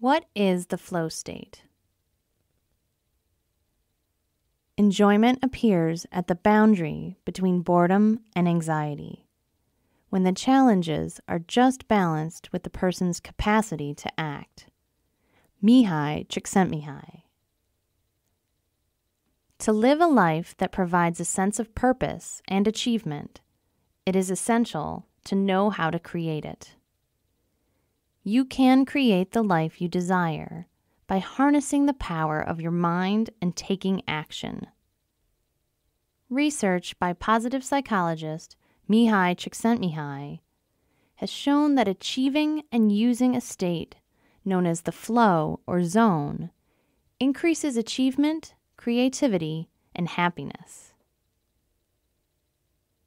What is the flow state? Enjoyment appears at the boundary between boredom and anxiety, when the challenges are just balanced with the person's capacity to act. Mihaly Csikszentmihalyi. To live a life that provides a sense of purpose and achievement, it is essential to know how to create it. You can create the life you desire by harnessing the power of your mind and taking action. Research by positive psychologist Mihaly Csikszentmihalyi has shown that achieving and using a state known as the flow or zone increases achievement, creativity, and happiness.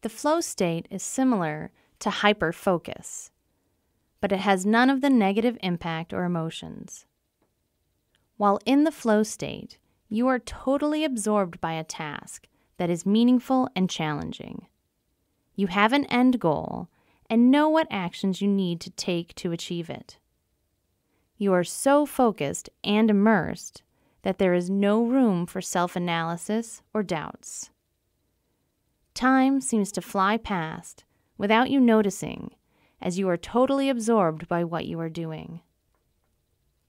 The flow state is similar to hyperfocus, but it has none of the negative impact or emotions. While in the flow state, you are totally absorbed by a task that is meaningful and challenging. You have an end goal and know what actions you need to take to achieve it. You are so focused and immersed that there is no room for self-analysis or doubts. Time seems to fly past without you noticing, as you are totally absorbed by what you are doing.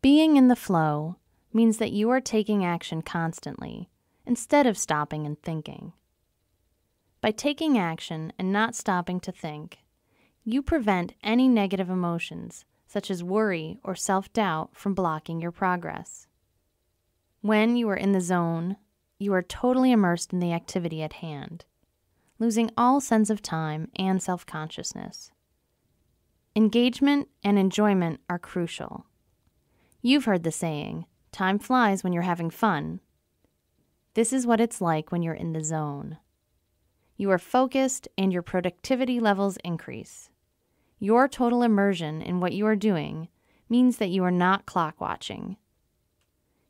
Being in the flow means that you are taking action constantly, instead of stopping and thinking. By taking action and not stopping to think, you prevent any negative emotions, such as worry or self-doubt, from blocking your progress. When you are in the zone, you are totally immersed in the activity at hand, losing all sense of time and self-consciousness. Engagement and enjoyment are crucial. You've heard the saying, "Time flies when you're having fun." This is what it's like when you're in the zone. You are focused and your productivity levels increase. Your total immersion in what you are doing means that you are not clock watching.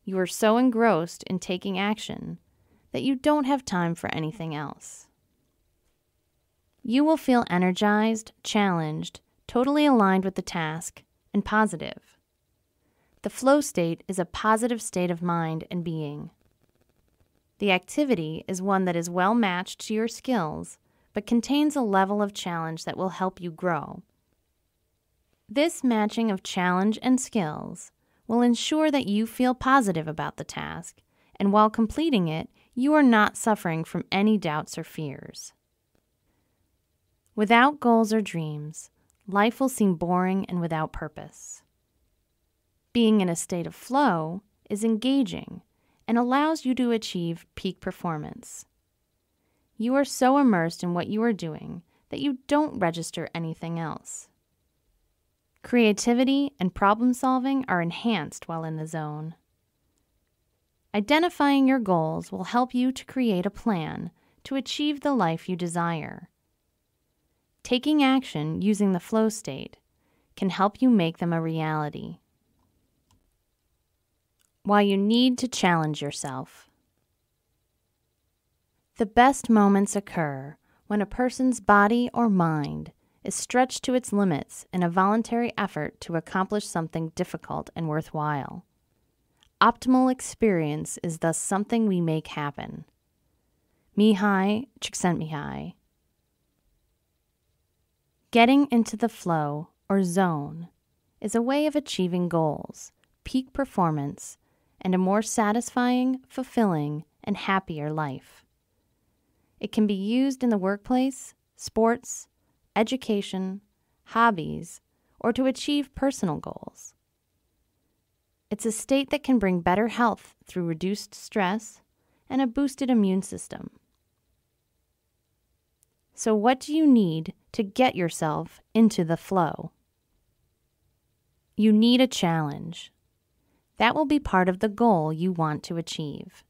You are so engrossed in taking action that you don't have time for anything else. You will feel energized, challenged, totally aligned with the task, and positive. The flow state is a positive state of mind and being. The activity is one that is well matched to your skills, but contains a level of challenge that will help you grow. This matching of challenge and skills will ensure that you feel positive about the task, and while completing it, you are not suffering from any doubts or fears. Without goals or dreams, life will seem boring and without purpose. Being in a state of flow is engaging and allows you to achieve peak performance. You are so immersed in what you are doing that you don't register anything else. Creativity and problem solving are enhanced while in the zone. Identifying your goals will help you to create a plan to achieve the life you desire. Taking action using the flow state can help you make them a reality. Why you need to challenge yourself. The best moments occur when a person's body or mind is stretched to its limits in a voluntary effort to accomplish something difficult and worthwhile. Optimal experience is thus something we make happen. Mihaly Csikszentmihalyi. Getting into the flow or zone is a way of achieving goals, peak performance, and a more satisfying, fulfilling, and happier life. It can be used in the workplace, sports, education, hobbies, or to achieve personal goals. It's a state that can bring better health through reduced stress and a boosted immune system. So what do you need to get yourself into the flow? You need a challenge. That will be part of the goal you want to achieve.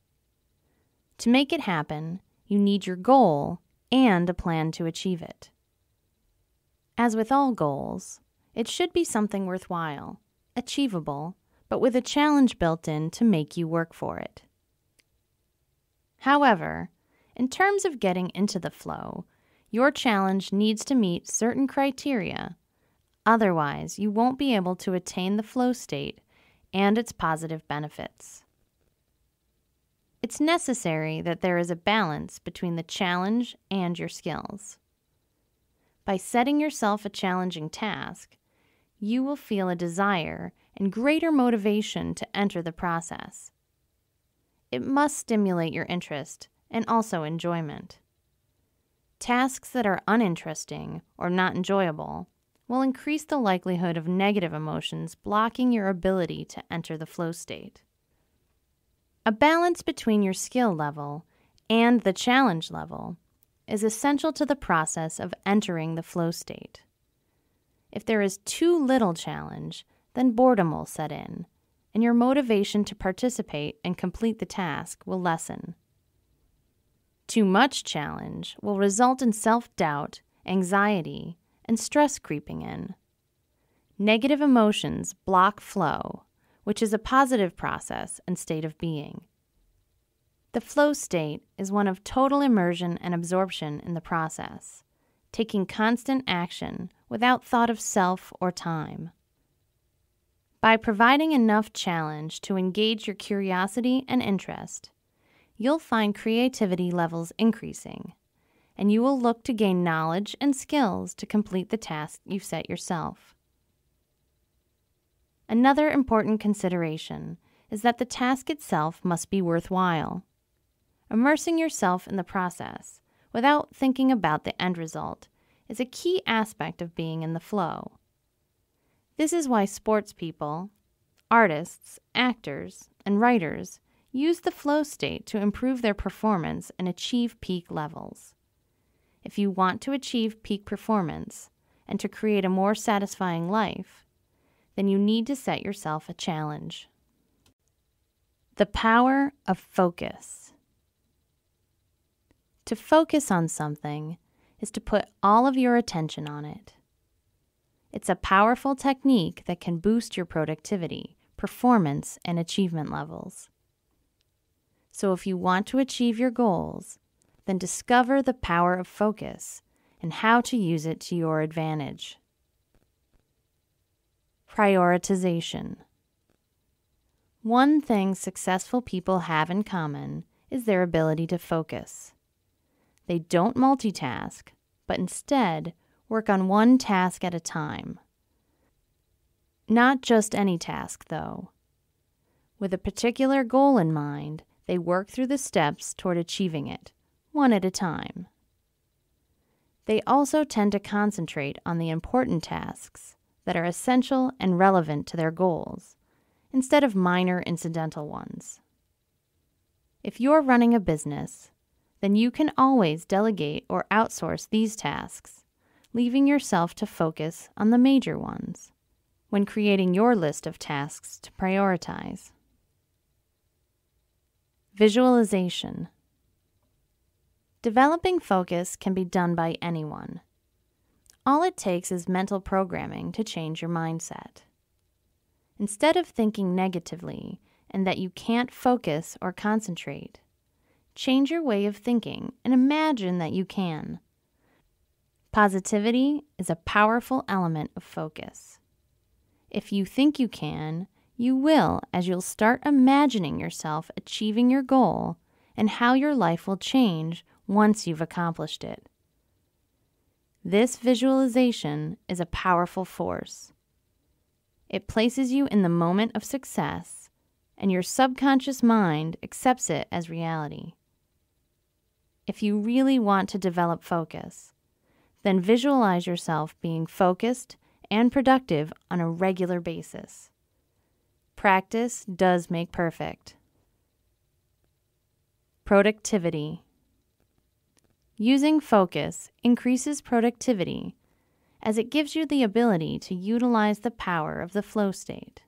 To make it happen, you need your goal and a plan to achieve it. As with all goals, it should be something worthwhile, achievable, but with a challenge built in to make you work for it. However, in terms of getting into the flow, your challenge needs to meet certain criteria. Otherwise, you won't be able to attain the flow state and its positive benefits. It's necessary that there is a balance between the challenge and your skills. By setting yourself a challenging task, you will feel a desire and greater motivation to enter the process. It must stimulate your interest and also enjoyment. Tasks that are uninteresting or not enjoyable will increase the likelihood of negative emotions blocking your ability to enter the flow state. A balance between your skill level and the challenge level is essential to the process of entering the flow state. If there is too little challenge, then boredom will set in, and your motivation to participate and complete the task will lessen. Too much challenge will result in self-doubt, anxiety, and stress creeping in. Negative emotions block flow, which is a positive process and state of being. The flow state is one of total immersion and absorption in the process, taking constant action without thought of self or time. By providing enough challenge to engage your curiosity and interest, you'll find creativity levels increasing, and you will look to gain knowledge and skills to complete the task you've set yourself. Another important consideration is that the task itself must be worthwhile. Immersing yourself in the process without thinking about the end result is a key aspect of being in the flow. This is why sports people, artists, actors, and writers use the flow state to improve their performance and achieve peak levels. If you want to achieve peak performance and to create a more satisfying life, then you need to set yourself a challenge. The power of focus. To focus on something is to put all of your attention on it. It's a powerful technique that can boost your productivity, performance, and achievement levels. So if you want to achieve your goals, then discover the power of focus and how to use it to your advantage. Prioritization. One thing successful people have in common is their ability to focus. They don't multitask, but instead work on one task at a time. Not just any task, though. With a particular goal in mind, they work through the steps toward achieving it, one at a time. They also tend to concentrate on the important tasks that are essential and relevant to their goals, instead of minor incidental ones. If you're running a business, then you can always delegate or outsource these tasks, leaving yourself to focus on the major ones when creating your list of tasks to prioritize. Visualization. Developing focus can be done by anyone. All it takes is mental programming to change your mindset. Instead of thinking negatively and that you can't focus or concentrate, change your way of thinking and imagine that you can. Positivity is a powerful element of focus. If you think you can, you will, as you'll start imagining yourself achieving your goal and how your life will change once you've accomplished it. This visualization is a powerful force. It places you in the moment of success, and your subconscious mind accepts it as reality. If you really want to develop focus, then visualize yourself being focused and productive on a regular basis. Practice does make perfect. Productivity. Using focus increases productivity as it gives you the ability to utilize the power of the flow state.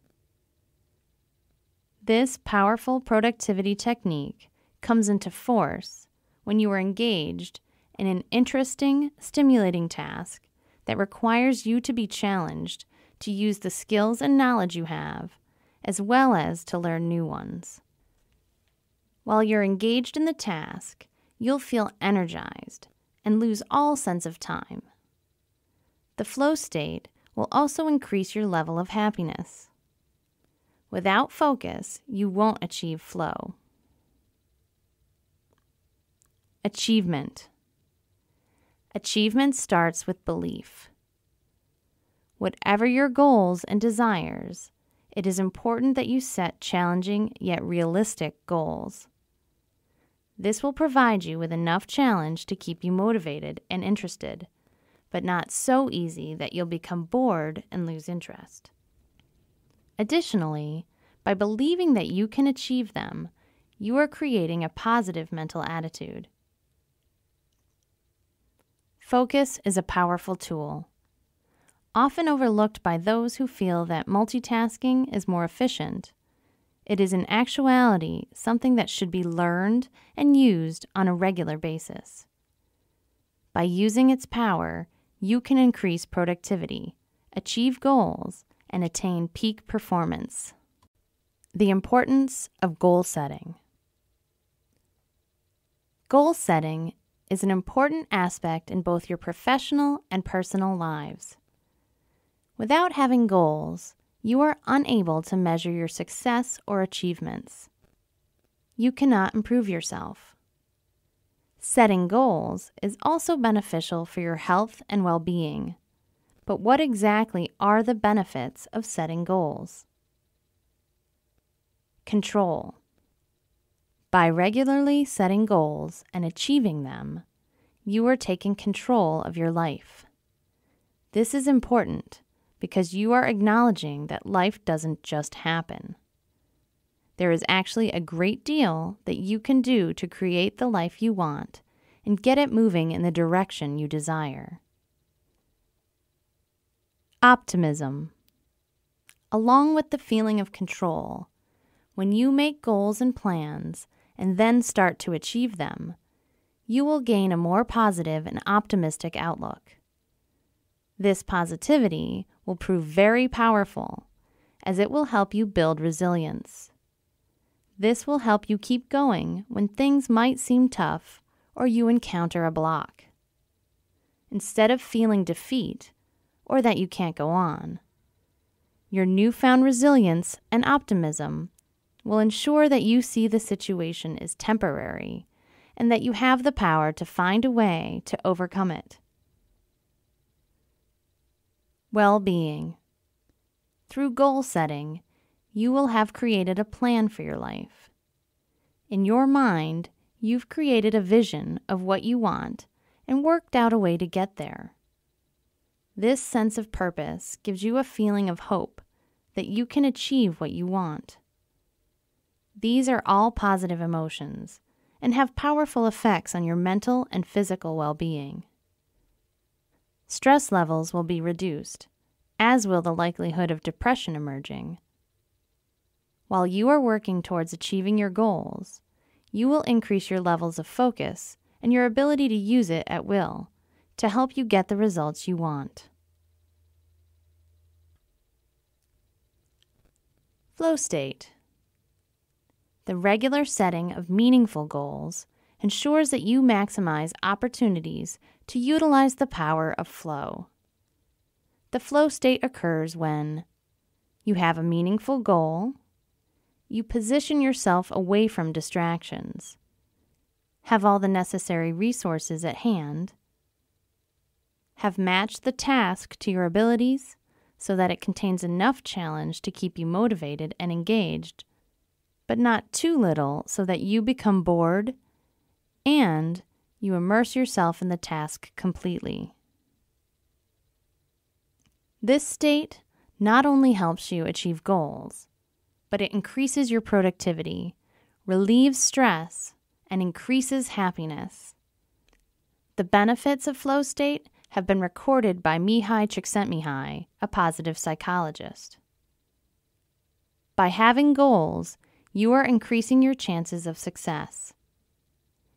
This powerful productivity technique comes into force when you are engaged in an interesting, stimulating task that requires you to be challenged to use the skills and knowledge you have, as well as to learn new ones. While you're engaged in the task, you'll feel energized and lose all sense of time. The flow state will also increase your level of happiness. Without focus, you won't achieve flow. Achievement. Achievement starts with belief. Whatever your goals and desires, it is important that you set challenging yet realistic goals. This will provide you with enough challenge to keep you motivated and interested, but not so easy that you'll become bored and lose interest. Additionally, by believing that you can achieve them, you are creating a positive mental attitude. Focus is a powerful tool. Often overlooked by those who feel that multitasking is more efficient, it is in actuality something that should be learned and used on a regular basis. By using its power, you can increase productivity, achieve goals, and attain peak performance. The importance of goal setting. Goal setting is an important aspect in both your professional and personal lives. Without having goals, you are unable to measure your success or achievements. You cannot improve yourself. Setting goals is also beneficial for your health and well-being. But what exactly are the benefits of setting goals? Control. By regularly setting goals and achieving them, you are taking control of your life. This is important because you are acknowledging that life doesn't just happen. There is actually a great deal that you can do to create the life you want and get it moving in the direction you desire. Optimism. Along with the feeling of control, when you make goals and plans and then start to achieve them, you will gain a more positive and optimistic outlook. This positivity will prove very powerful, as it will help you build resilience. This will help you keep going when things might seem tough or you encounter a block. Instead of feeling defeat or that you can't go on, your newfound resilience and optimism will ensure that you see the situation as temporary and that you have the power to find a way to overcome it. Well-being. Through goal setting, you will have created a plan for your life. In your mind, you've created a vision of what you want and worked out a way to get there. This sense of purpose gives you a feeling of hope that you can achieve what you want. These are all positive emotions and have powerful effects on your mental and physical well-being. Stress levels will be reduced, as will the likelihood of depression emerging. While you are working towards achieving your goals, you will increase your levels of focus and your ability to use it at will to help you get the results you want. Flow state. The regular setting of meaningful goals ensures that you maximize opportunities to utilize the power of flow. The flow state occurs when you have a meaningful goal, you position yourself away from distractions, have all the necessary resources at hand, have matched the task to your abilities so that it contains enough challenge to keep you motivated and engaged, but not too little so that you become bored, and you immerse yourself in the task completely. This state not only helps you achieve goals, but it increases your productivity, relieves stress, and increases happiness. The benefits of flow state have been recorded by Mihai Csikszentmihalyi, a positive psychologist. By having goals, you are increasing your chances of success.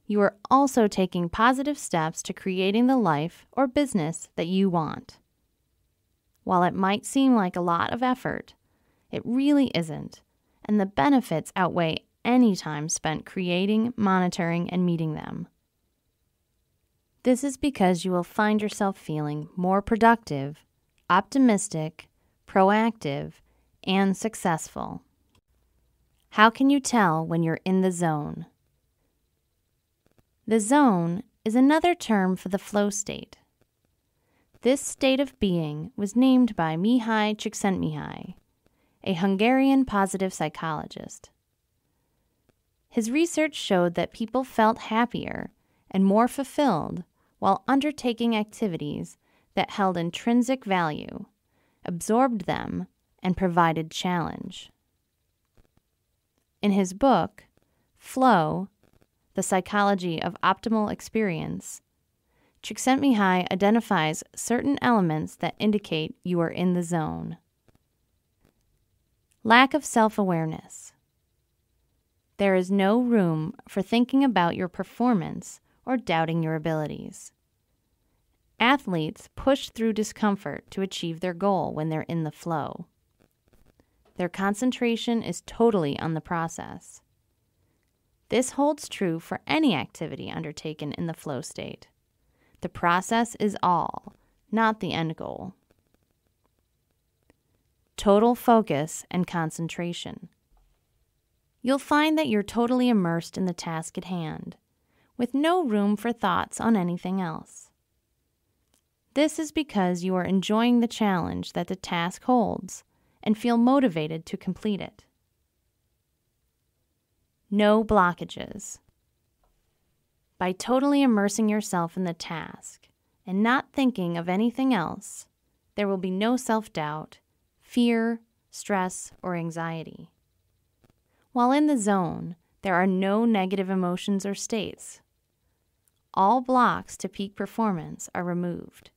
You are also taking positive steps to creating the life or business that you want. While it might seem like a lot of effort, it really isn't, and the benefits outweigh any time spent creating, monitoring, and meeting them. This is because you will find yourself feeling more productive, optimistic, proactive, and successful. How can you tell when you're in the zone? The zone is another term for the flow state. This state of being was named by Mihaly Csikszentmihalyi, a Hungarian positive psychologist. His research showed that people felt happier and more fulfilled while undertaking activities that held intrinsic value, absorbed them, and provided challenge. In his book, Flow, The Psychology of Optimal Experience, Csikszentmihalyi identifies certain elements that indicate you are in the zone. Lack of self-awareness. There is no room for thinking about your performance or doubting your abilities. Athletes push through discomfort to achieve their goal when they're in the flow. Their concentration is totally on the process. This holds true for any activity undertaken in the flow state. The process is all, not the end goal. Total focus and concentration. You'll find that you're totally immersed in the task at hand, with no room for thoughts on anything else. This is because you are enjoying the challenge that the task holds and feel motivated to complete it. No blockages. By totally immersing yourself in the task and not thinking of anything else, there will be no self-doubt, fear, stress, or anxiety. While in the zone, there are no negative emotions or states. All blocks to peak performance are removed.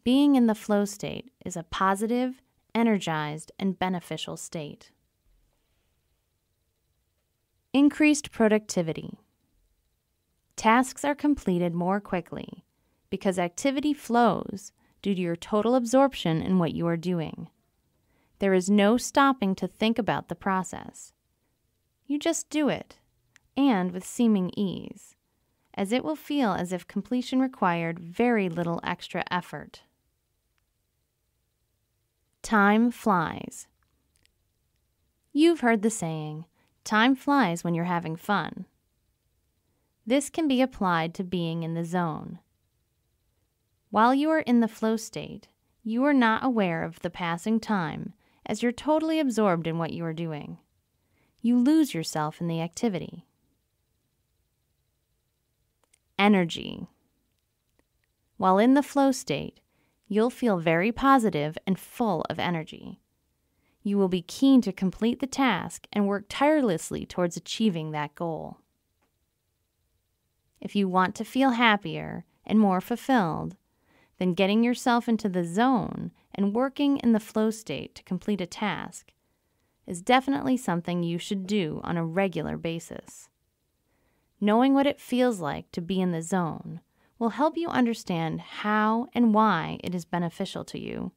Being in the flow state is a positive, energized, and beneficial state. Increased productivity. Tasks are completed more quickly because activity flows due to your total absorption in what you are doing. There is no stopping to think about the process. You just do it, and with seeming ease, as it will feel as if completion required very little extra effort. Time flies. You've heard the saying, time flies when you're having fun. This can be applied to being in the zone. While you are in the flow state, you are not aware of the passing time as you're totally absorbed in what you are doing. You lose yourself in the activity. Energy. While in the flow state, you'll feel very positive and full of energy. You will be keen to complete the task and work tirelessly towards achieving that goal. If you want to feel happier and more fulfilled, then getting yourself into the zone and working in the flow state to complete a task is definitely something you should do on a regular basis. Knowing what it feels like to be in the zone will help you understand how and why it is beneficial to you